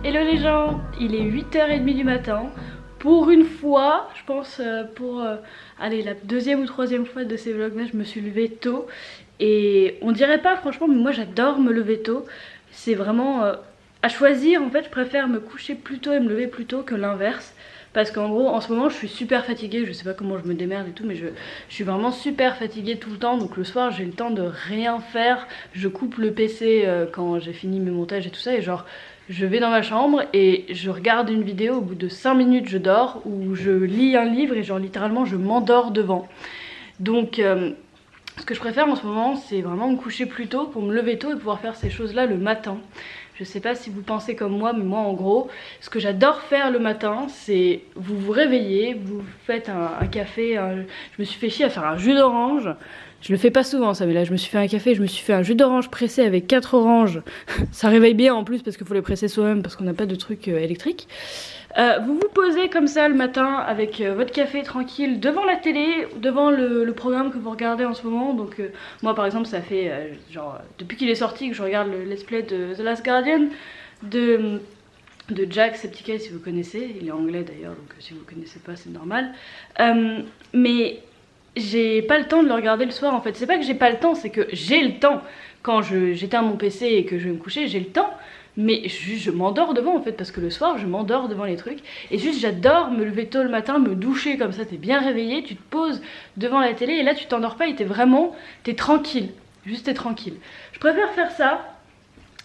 Hello les gens, il est 8h30 du matin. Pour une fois, je pense allez, la deuxième ou troisième fois de ces vlogs là, je me suis levée tôt. Et on dirait pas franchement, mais moi j'adore me lever tôt. C'est vraiment à choisir, en fait je préfère me coucher plus tôt et me lever plus tôt que l'inverse. Parce qu'en gros en ce moment je suis super fatiguée, je sais pas comment je me démerde et tout, mais je suis vraiment super fatiguée tout le temps. Donc le soir j'ai le temps de rien faire, je coupe le PC quand j'ai fini mes montages et tout ça. Et genre je vais dans ma chambre et je regarde une vidéo, au bout de 5 minutes je dors, ou je lis un livre et genre littéralement je m'endors devant. Donc ce que je préfère en ce moment c'est vraiment me coucher plus tôt pour me lever tôt et pouvoir faire ces choses là le matin. Je sais pas si vous pensez comme moi, mais moi en gros, ce que j'adore faire le matin, c'est vous vous réveillez, vous faites un café, je me suis fait chier à faire un jus d'orange. Je le fais pas souvent ça, mais là je me suis fait un café, je me suis fait un jus d'orange pressé avec 4 oranges. Ça réveille bien en plus parce qu'il faut les presser soi-même parce qu'on n'a pas de truc électrique. Vous vous posez comme ça le matin avec votre café tranquille devant la télé, devant le programme que vous regardez en ce moment. Donc moi par exemple ça fait genre depuis qu'il est sorti que je regarde le let's play de The Last Guardian de Jacksepticeye, si vous connaissez. Il est anglais d'ailleurs, donc si vous connaissez pas c'est normal. Mais j'ai pas le temps de le regarder le soir en fait. C'est pas que j'ai pas le temps, c'est que j'ai le temps. Quand j'éteins mon PC et que je vais me coucher, j'ai le temps. Mais je m'endors devant en fait, parce que le soir je m'endors devant les trucs. Et juste j'adore me lever tôt le matin, me doucher comme ça, t'es bien réveillé, tu te poses devant la télé et là tu t'endors pas et t'es tranquille. Juste t'es tranquille. Je préfère faire ça.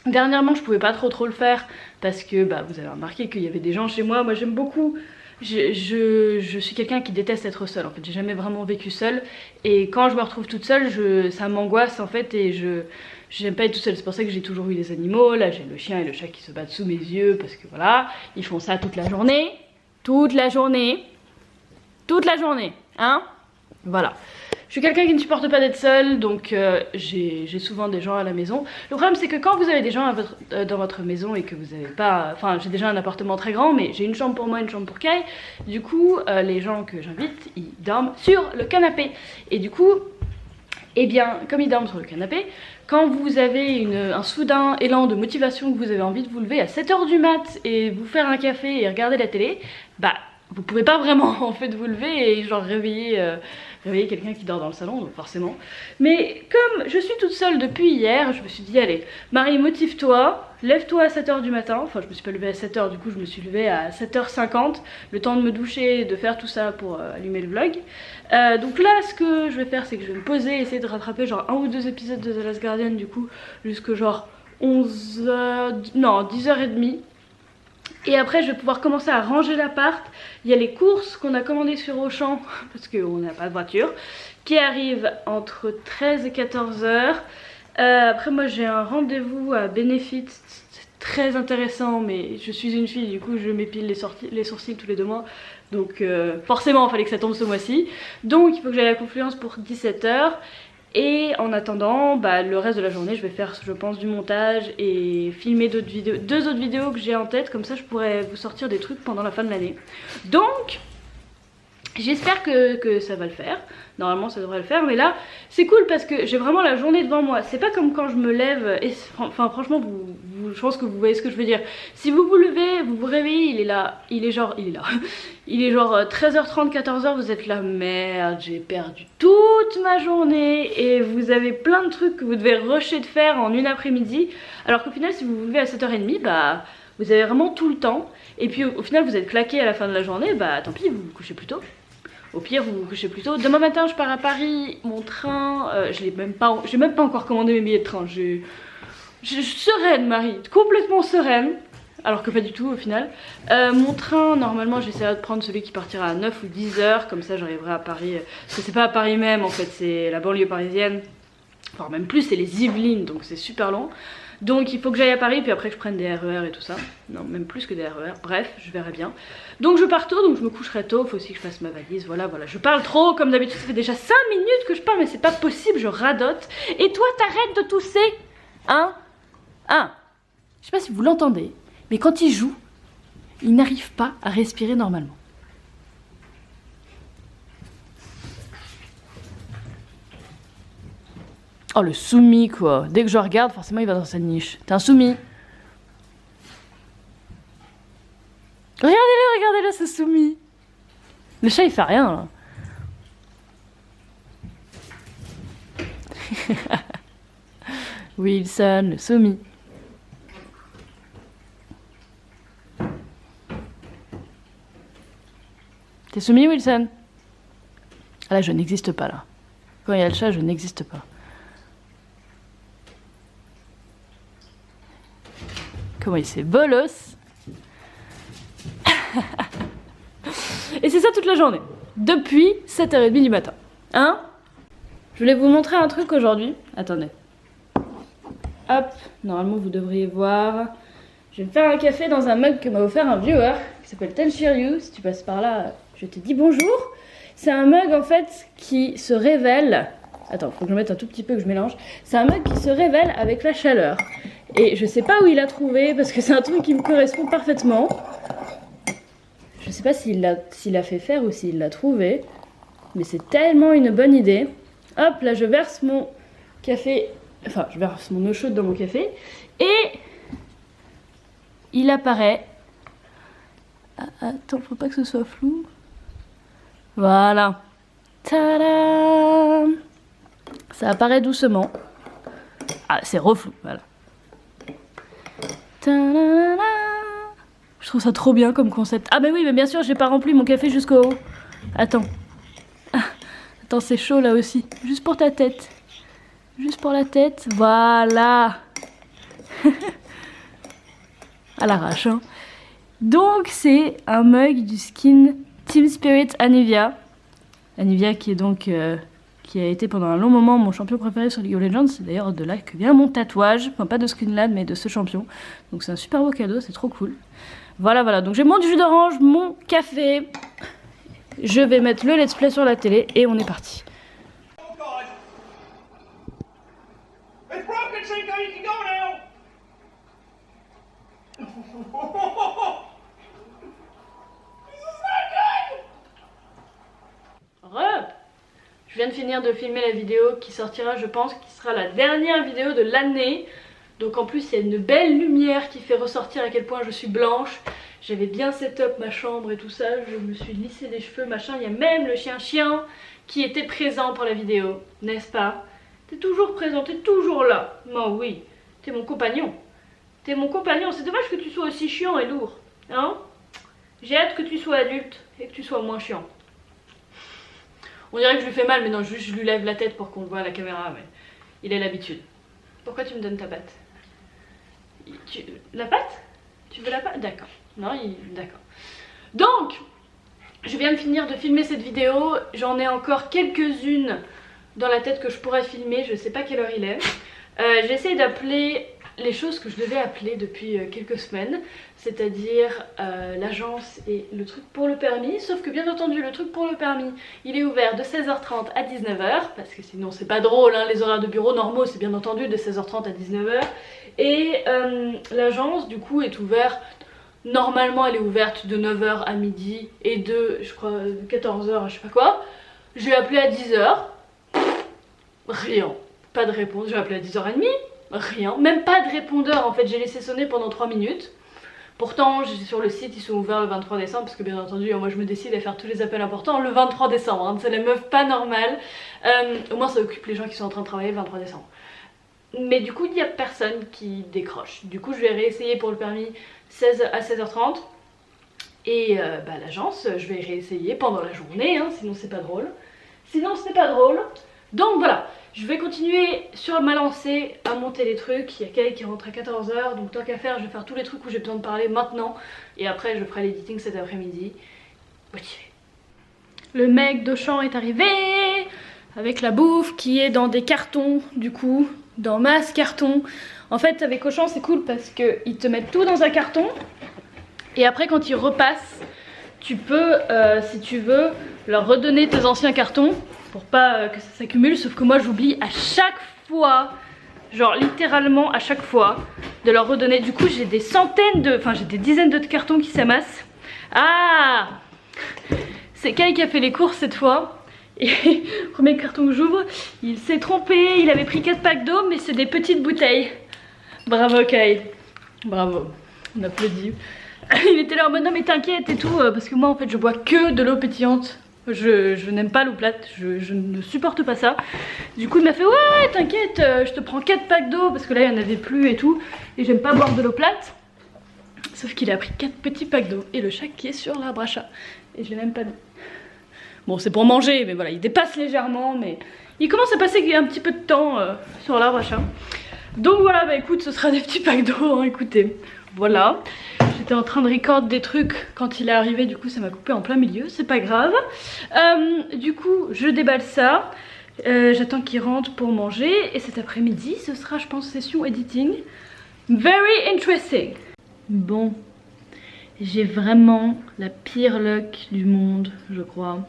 Dernièrement je pouvais pas trop le faire parce que bah vous avez remarqué qu'il y avait des gens chez moi. Moi j'aime beaucoup. Je suis quelqu'un qui déteste être seule en fait, j'ai jamais vraiment vécu seule. Et quand je me retrouve toute seule, ça m'angoisse en fait et j'aime pas être toute seule. C'est pour ça que j'ai toujours eu des animaux. Là j'ai le chien et le chat qui se battent sous mes yeux parce que voilà, ils font ça toute la journée. Toute la journée. Toute la journée, hein. Voilà. Je suis quelqu'un qui ne supporte pas d'être seule, donc j'ai souvent des gens à la maison. Le problème c'est que quand vous avez des gens dans votre maison et que vous avez pas... Enfin j'ai déjà un appartement très grand, mais j'ai une chambre pour moi, une chambre pour Kai. Du coup les gens que j'invite, ils dorment sur le canapé. Et du coup, eh bien comme ils dorment sur le canapé, quand vous avez un soudain élan de motivation, que vous avez envie de vous lever à 7h du mat et vous faire un café et regarder la télé, bah vous pouvez pas vraiment en fait vous lever et genre réveiller quelqu'un qui dort dans le salon, donc forcément. Mais comme je suis toute seule depuis hier, je me suis dit allez Marie, motive-toi, lève-toi à 7h du matin. Enfin je me suis pas levée à 7h, du coup je me suis levée à 7h50, le temps de me doucher, de faire tout ça pour allumer le vlog. Donc là ce que je vais faire c'est que je vais me poser, essayer de rattraper genre 1 ou 2 épisodes de The Last Guardian du coup jusque genre 11h, non 10h30. Et après je vais pouvoir commencer à ranger l'appart. Il y a les courses qu'on a commandées sur Auchan parce qu'on n'a pas de voiture qui arrivent entre 13 et 14h. Après moi j'ai un rendez-vous à Benefit, c'est très intéressant, mais je suis une fille, du coup je m'épile les sourcils tous les 2 mois. Donc forcément il fallait que ça tombe ce mois-ci. Donc il faut que j'aille à Confluence pour 17h. Et en attendant, bah, le reste de la journée je vais faire je pense du montage et filmer d'autres vidéos, 2 autres vidéos que j'ai en tête, comme ça je pourrais vous sortir des trucs pendant la fin de l'année. Donc j'espère que ça va le faire. Normalement ça devrait le faire, mais là c'est cool parce que j'ai vraiment la journée devant moi. C'est pas comme quand je me lève et enfin franchement je pense que vous voyez ce que je veux dire. Si vous vous levez, vous vous réveillez, il est là, il est genre 13h30, 14h, vous êtes là, merde j'ai perdu toute ma journée et vous avez plein de trucs que vous devez rusher de faire en une après-midi. Alors qu'au final si vous vous levez à 7h30, bah vous avez vraiment tout le temps. Et puis au final vous êtes claqué à la fin de la journée, bah tant pis, vous vous couchez plus tôt. Au pire vous vous couchez plus tôt. Demain matin je pars à Paris, mon train, j'ai même pas encore commandé mes billets de train. Je suis sereine Marie, complètement sereine. Alors que pas du tout au final. Mon train, normalement j'essaierai de prendre celui qui partira à 9 ou 10h, comme ça j'arriverai à Paris. Parce que c'est pas à Paris même en fait, c'est la banlieue parisienne. Enfin même plus, c'est les Yvelines, donc c'est super long. Donc il faut que j'aille à Paris, puis après que je prenne des RER et tout ça. Non, même plus que des RER, bref, je verrai bien. Donc je pars tôt, donc je me coucherai tôt, faut aussi que je fasse ma valise, voilà. Je parle trop, comme d'habitude, ça fait déjà 5 minutes que je parle, mais c'est pas possible, je radote. Et toi, t'arrêtes de tousser, hein. Je sais pas si vous l'entendez, mais quand il joue, il n'arrive pas à respirer normalement. Oh le soumis quoi, dès que je regarde forcément il va dans sa niche. T'es un soumis. Regardez-le, c'est Soumi. Le chat il fait rien là. Wilson, le Soumi. T'es Soumi, Wilson? Ah là, je n'existe pas là. Quand il y a le chat, je n'existe pas. Comment il s'est bolos. Et c'est ça toute la journée. Depuis 7h30 du matin. Hein? Je voulais vous montrer un truc aujourd'hui. Attendez. Hop, normalement vous devriez voir. Je vais me faire un café dans un mug que m'a offert un viewer qui s'appelle Tenshiryu. Si tu passes par là, je te dis bonjour. C'est un mug en fait qui se révèle. Attends, faut que je mette un tout petit peu que je mélange. C'est un mug qui se révèle avec la chaleur. Et je sais pas où il a trouvé parce que c'est un truc qui me correspond parfaitement. Je sais pas s'il l'a fait faire ou s'il l'a trouvé. Mais c'est tellement une bonne idée. Hop, là je verse mon café. Enfin, je verse mon eau chaude dans mon café. Et il apparaît. Ah, attends, faut pas que ce soit flou. Voilà. Tadam! Ça apparaît doucement. Ah, c'est reflou, voilà. Tadam! Je trouve ça trop bien comme concept. Ah mais oui, mais bien sûr, j'ai pas rempli mon café jusqu'au haut. Attends. Ah, attends, c'est chaud là aussi. Juste pour ta tête. Juste pour la tête. Voilà. À l'arrache, hein. Donc, c'est un mug du skin Team Spirit Anivia. Anivia qui est donc... qui a été pendant un long moment mon champion préféré sur League of Legends. C'est d'ailleurs de là que vient mon tatouage. Enfin, pas de Skinlad, mais de ce champion. Donc, c'est un super beau cadeau, c'est trop cool. Voilà, voilà. Donc, j'ai mon jus d'orange, mon café. Je vais mettre le let's play sur la télé et on est parti. Je viens de finir de filmer la vidéo qui sortira, je pense, qui sera la dernière vidéo de l'année. Donc en plus il y a une belle lumière qui fait ressortir à quel point je suis blanche. J'avais bien set-up ma chambre et tout ça, je me suis lissé les cheveux, machin. Il y a même le chien qui était présent pour la vidéo, n'est-ce pas? T'es toujours présent, t'es toujours là. Moi oui, t'es mon compagnon. T'es mon compagnon, c'est dommage que tu sois aussi chiant et lourd. Hein? J'ai hâte que tu sois adulte et que tu sois moins chiant. On dirait que je lui fais mal, mais non, juste je lui lève la tête pour qu'on le voit à la caméra, mais il a l'habitude. Pourquoi tu me donnes ta patte? La patte? Tu veux la patte? D'accord. Non, d'accord. Donc, je viens de finir de filmer cette vidéo. J'en ai encore quelques-unes dans la tête que je pourrais filmer. Je sais pas quelle heure il est. J'essaie d'appeler les choses que je devais appeler depuis quelques semaines, c'est-à-dire l'agence et le truc pour le permis, sauf que bien entendu le truc pour le permis il est ouvert de 16h30 à 19h, parce que sinon c'est pas drôle, hein, les horaires de bureau normaux c'est bien entendu de 16h30 à 19h, et l'agence du coup est ouverte, normalement elle est ouverte de 9h à midi et de je crois 14h à je sais pas quoi. J'ai appelé à 10h, rien, pas de réponse. J'ai appelé à 10h30, rien, même pas de répondeur en fait, j'ai laissé sonner pendant 3 minutes. Pourtant sur le site ils sont ouverts le 23 décembre parce que bien entendu moi je me décide à faire tous les appels importants le 23 décembre, hein, c'est la meuf pas normale. Au moins ça occupe les gens qui sont en train de travailler le 23 décembre. Mais du coup il n'y a personne qui décroche. Du coup je vais réessayer pour le permis 16 à 16h30. Et l'agence je vais réessayer pendant la journée, hein, sinon c'est pas drôle. Sinon c'est pas drôle. Donc voilà, je vais continuer sur ma lancée à monter les trucs. Il y a Kay qui rentre à 14h, donc tant qu'à faire, je vais faire tous les trucs où j'ai besoin de parler maintenant. Et après, je ferai l'editing cet après-midi. Motivé. Le mec d'Auchan est arrivé avec la bouffe qui est dans des cartons, du coup, dans masse carton. En fait, avec Auchan, c'est cool parce qu'ils te mettent tout dans un carton. Et après, quand ils repassent, tu peux, si tu veux, leur redonner tes anciens cartons. Pour pas que ça s'accumule, sauf que moi j'oublie à chaque fois, genre littéralement à chaque fois, de leur redonner. Du coup j'ai des centaines de, enfin j'ai des dizaines de cartons qui s'amassent. Ah, c'est Kay qui a fait les courses cette fois. Et premier carton que j'ouvre, il s'est trompé, il avait pris 4 packs d'eau mais c'est des petites bouteilles. Bravo Kay, bravo, on applaudit. il était là en mode non mais t'inquiète et tout, parce que moi en fait je bois que de l'eau pétillante. Je n'aime pas l'eau plate, je ne supporte pas ça. Du coup il m'a fait ouais t'inquiète, je te prends 4 packs d'eau parce que là il n'y en avait plus et tout. Et j'aime pas boire de l'eau plate. Sauf qu'il a pris 4 petits packs d'eau et le chat qui est sur l'arbre à chat. Et je l'ai même pas mis. Bon c'est pour manger mais voilà il dépasse légèrement mais il commence à passer un petit peu de temps sur l'arbre à chat. Donc voilà bah écoute ce sera des petits packs d'eau hein, écoutez. Voilà. J'étais en train de record des trucs quand il est arrivé, du coup ça m'a coupé en plein milieu, c'est pas grave. Du coup je déballe ça, j'attends qu'il rentre pour manger et cet après-midi ce sera je pense session editing. Very interesting. Bon, j'ai vraiment la pire luck du monde je crois.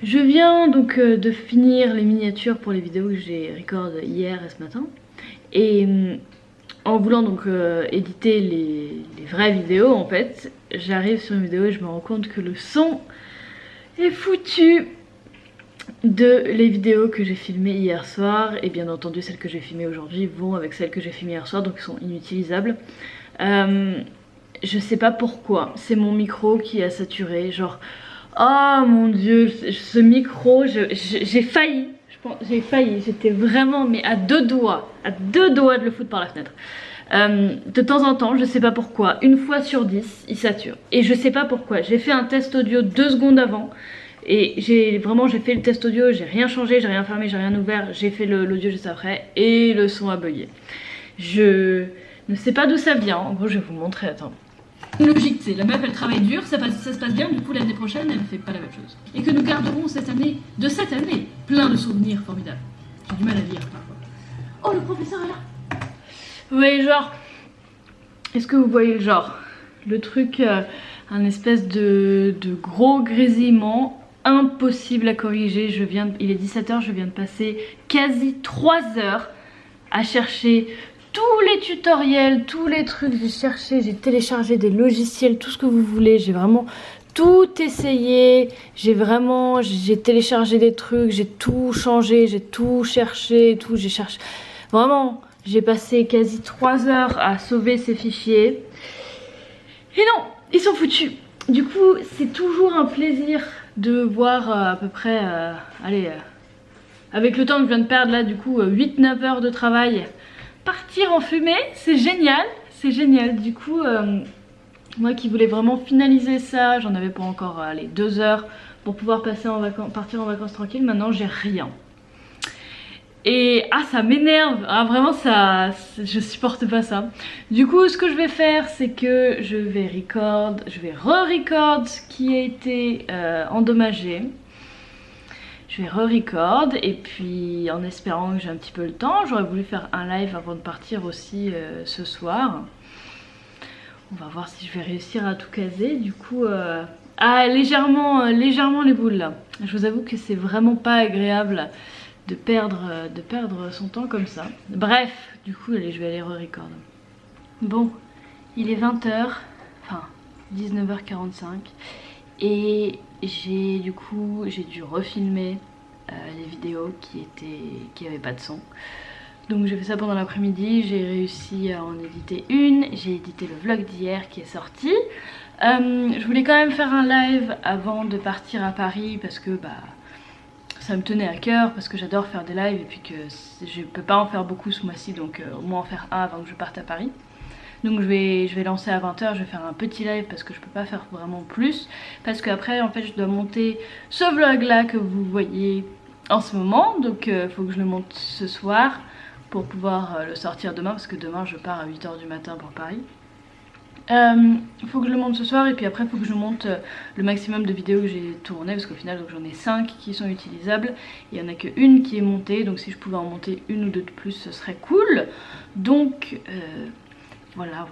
Je viens donc de finir les miniatures pour les vidéos que j'ai record hier et ce matin. Et en voulant donc éditer les vraies vidéos en fait, j'arrive sur une vidéo et je me rends compte que le son est foutu de les vidéos que j'ai filmées hier soir. Et bien entendu celles que j'ai filmées aujourd'hui vont avec celles que j'ai filmées hier soir, donc ils sont inutilisables. Je sais pas pourquoi, c'est mon micro qui a saturé, genre oh mon dieu ce micro, j'ai failli. J'ai failli, j'étais vraiment mais à deux doigts de le foutre par la fenêtre. De temps en temps, je sais pas pourquoi, une fois sur 10, il sature. Et je sais pas pourquoi, j'ai fait un test audio 2 secondes avant. Et j'ai fait le test audio, j'ai rien changé, j'ai rien fermé, j'ai rien ouvert. J'ai fait l'audio juste après et le son a bugué. Je ne sais pas d'où ça vient, en gros je vais vous montrer, attends. Logique, c'est la meuf elle travaille dur, ça se passe bien, du coup l'année prochaine elle fait pas la même chose. Et que nous garderons cette année plein de souvenirs formidables. J'ai du mal à lire parfois. Oh le professeur est là. Oui genre, est-ce que vous voyez le genre? Le truc, un espèce de gros grésillement impossible à corriger. Il est 17 h, je viens de passer quasi 3 heures à chercher tous les tutoriels, tous les trucs, j'ai cherché, j'ai téléchargé des logiciels, tout ce que vous voulez, j'ai vraiment tout essayé, j'ai téléchargé des trucs, j'ai tout changé, j'ai tout cherché, j'ai cherché, vraiment, j'ai passé quasi 3 heures à sauver ces fichiers, et non, ils sont foutus. Du coup, c'est toujours un plaisir de voir à peu près, avec le temps que je viens de perdre là, du coup, 8-9 heures de travail, partir en fumée, c'est génial, c'est génial. Du coup, moi qui voulais vraiment finaliser ça, j'en avais pour encore 2 heures pour pouvoir partir en vacances tranquille. Maintenant j'ai rien. Et ça m'énerve, vraiment je supporte pas ça. Du coup ce que je vais faire c'est que je vais re-record ce qui a été endommagé. Je vais re-record et puis en espérant que j'ai un petit peu le temps, j'aurais voulu faire un live avant de partir aussi ce soir. On va voir si je vais réussir à tout caser. Du coup, légèrement les boules là. Je vous avoue que c'est vraiment pas agréable de perdre son temps comme ça. Bref, du coup, allez, je vais aller re-record. Bon, il est 20 h, enfin 19h45. Et j'ai dû refilmer les vidéos qui avaient pas de son. Donc j'ai fait ça pendant l'après-midi, j'ai réussi à en éditer une, j'ai édité le vlog d'hier qui est sorti. Je voulais quand même faire un live avant de partir à Paris parce que ça me tenait à cœur, parce que j'adore faire des lives et puis que je peux pas en faire beaucoup ce mois-ci, donc au moins en faire un avant que je parte à Paris. Donc je vais lancer à 20 h, je vais faire un petit live parce que je peux pas faire vraiment plus. Parce qu'après en fait je dois monter ce vlog là que vous voyez en ce moment. Donc faut que je le monte ce soir pour pouvoir le sortir demain. Parce que demain je pars à 8 h du matin pour Paris. Faut que je le monte ce soir et puis après faut que je monte le maximum de vidéos que j'ai tournées. Parce qu'au final j'en ai 5 qui sont utilisables. Il n'y en a qu'une qui est montée. Donc si je pouvais en monter une ou deux de plus ce serait cool. Donc... voilà.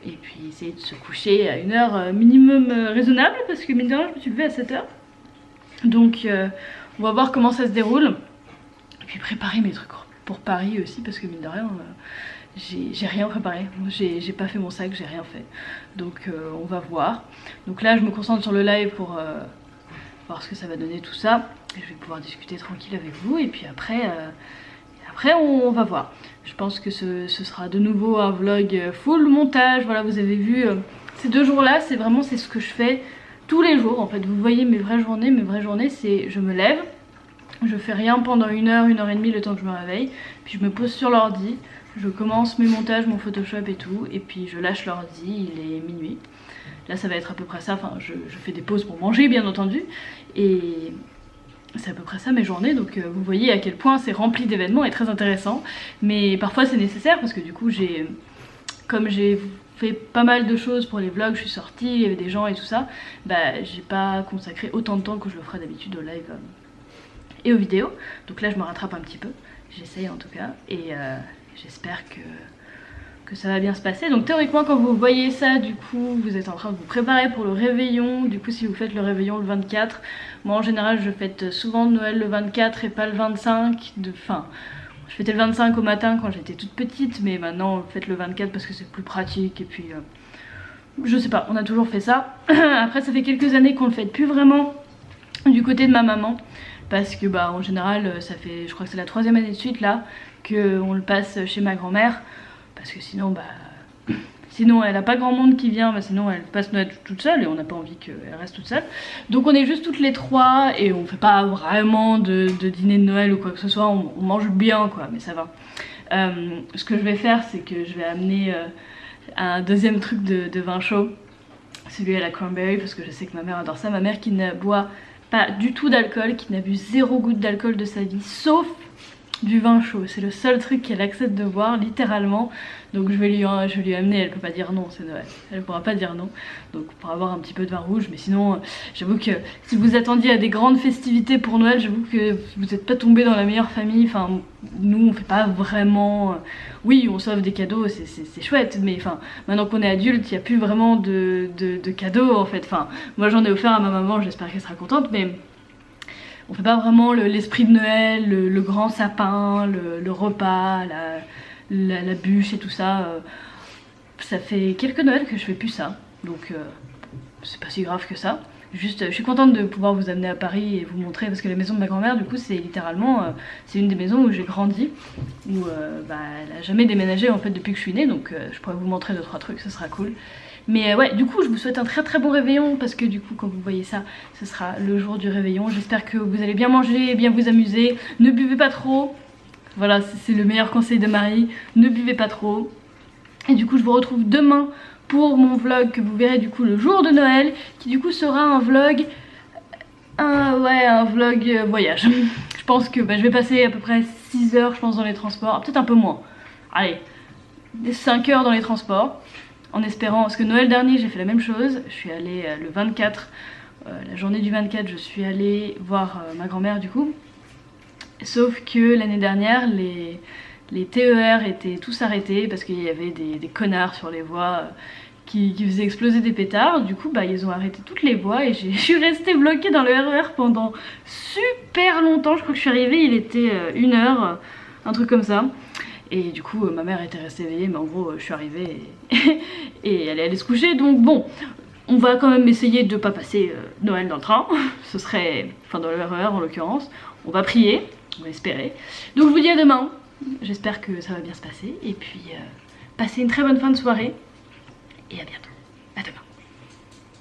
Et puis essayer de se coucher à une heure minimum raisonnable parce que mine de rien je me suis levée à 7 h. Donc on va voir comment ça se déroule. Et puis préparer mes trucs pour Paris aussi parce que mine de rien j'ai rien préparé. J'ai pas fait mon sac, j'ai rien fait. Donc on va voir. Donc là je me concentre sur le live pour voir ce que ça va donner tout ça. Et je vais pouvoir discuter tranquille avec vous et puis après on va voir. Je pense que ce sera de nouveau un vlog full montage. Voilà, vous avez vu ces 2 jours là c'est vraiment ce que je fais tous les jours en fait. Vous voyez mes vraies journées c'est je me lève, je fais rien pendant 1 heure, 1 heure et demie le temps que je me réveille, puis je me pose sur l'ordi, je commence mes montages, mon Photoshop et tout, et puis je lâche l'ordi, il est minuit. Là ça va être à peu près ça, enfin je fais des pauses pour manger bien entendu, et c'est à peu près ça mes journées, donc vous voyez à quel point c'est rempli d'événements et très intéressant, mais parfois c'est nécessaire parce que du coup comme j'ai fait pas mal de choses pour les vlogs, je suis sortie, il y avait des gens et tout ça, bah j'ai pas consacré autant de temps que je le ferais d'habitude au live et aux vidéos, donc là je me rattrape un petit peu, j'essaye en tout cas, et j'espère que ça va bien se passer. Donc théoriquement quand vous voyez ça, du coup vous êtes en train de vous préparer pour le réveillon. Du coup si vous faites le réveillon le 24, moi en général je fête souvent Noël le 24 et pas le 25, enfin je fêtais le 25 au matin quand j'étais toute petite, mais maintenant on fête le 24 parce que c'est plus pratique, et puis je sais pas, on a toujours fait ça. Après ça fait quelques années qu'on le fête plus vraiment du côté de ma maman, parce que bah en général ça fait, je crois que c'est la 3e année de suite là qu'on le passe chez ma grand-mère, parce que sinon bah sinon elle a pas grand monde qui vient, bah sinon elle passe Noël toute seule et on n'a pas envie qu'elle reste toute seule. Donc on est juste toutes les 3 et on fait pas vraiment de dîner de Noël ou quoi que ce soit, on mange bien quoi, mais ça va. Ce que je vais faire c'est que je vais amener un 2e truc de vin chaud, celui à la cranberry, parce que je sais que ma mère adore ça, ma mère qui ne boit pas du tout d'alcool, qui n'a bu 0 goutte d'alcool de sa vie, sauf du vin chaud, c'est le seul truc qu'elle accepte de boire littéralement. Donc je vais lui amener, elle peut pas dire non, c'est Noël, elle pourra pas dire non, donc pour avoir un petit peu de vin rouge. Mais sinon j'avoue que si vous attendiez à des grandes festivités pour Noël, j'avoue que vous n'êtes pas tombé dans la meilleure famille. Enfin nous on fait pas vraiment, oui on s'offre des cadeaux, c'est chouette, mais enfin maintenant qu'on est adulte il n'y a plus vraiment de cadeaux en fait. Enfin moi j'en ai offert à ma maman, j'espère qu'elle sera contente, mais on fait pas vraiment l'esprit de Noël, le grand sapin, le repas, la bûche et tout ça. Ça fait quelques Noëls que je fais plus ça, donc c'est pas si grave que ça. Juste je suis contente de pouvoir vous amener à Paris et vous montrer, parce que la maison de ma grand-mère du coup c'est littéralement c'est une des maisons où j'ai grandi, où bah, elle a jamais déménagé en fait depuis que je suis née, donc je pourrais vous montrer 2-3 trucs, ce sera cool. Mais ouais, du coup je vous souhaite un très bon réveillon, parce que du coup quand vous voyez ça, ce sera le jour du réveillon. J'espère que vous allez bien manger, bien vous amuser, ne buvez pas trop. Voilà, c'est le meilleur conseil de Marie, ne buvez pas trop. Et du coup je vous retrouve demain pour mon vlog que vous verrez du coup le jour de Noël, qui du coup sera un vlog, un vlog voyage. Je pense que bah, je vais passer à peu près 6 heures je pense dans les transports, peut-être un peu moins, allez 5 heures dans les transports, en espérant, parce que Noël dernier j'ai fait la même chose. Je suis allée le 24, la journée du 24 je suis allée voir ma grand-mère du coup, sauf que l'année dernière les TER étaient tous arrêtés parce qu'il y avait des connards sur les voies qui faisaient exploser des pétards. Du coup bah ils ont arrêté toutes les voies et je suis restée bloquée dans le RER pendant super longtemps. Je crois que je suis arrivée, il était 1 heure, un truc comme ça. Et du coup ma mère était restée éveillée, mais en gros je suis arrivée et elle est allée se coucher. Donc bon, on va quand même essayer de pas passer Noël dans le train, ce serait, enfin dans le RER en l'occurrence. On va prier, on va espérer. Donc je vous dis à demain, j'espère que ça va bien se passer. Et puis passez une très bonne fin de soirée et à bientôt, à demain.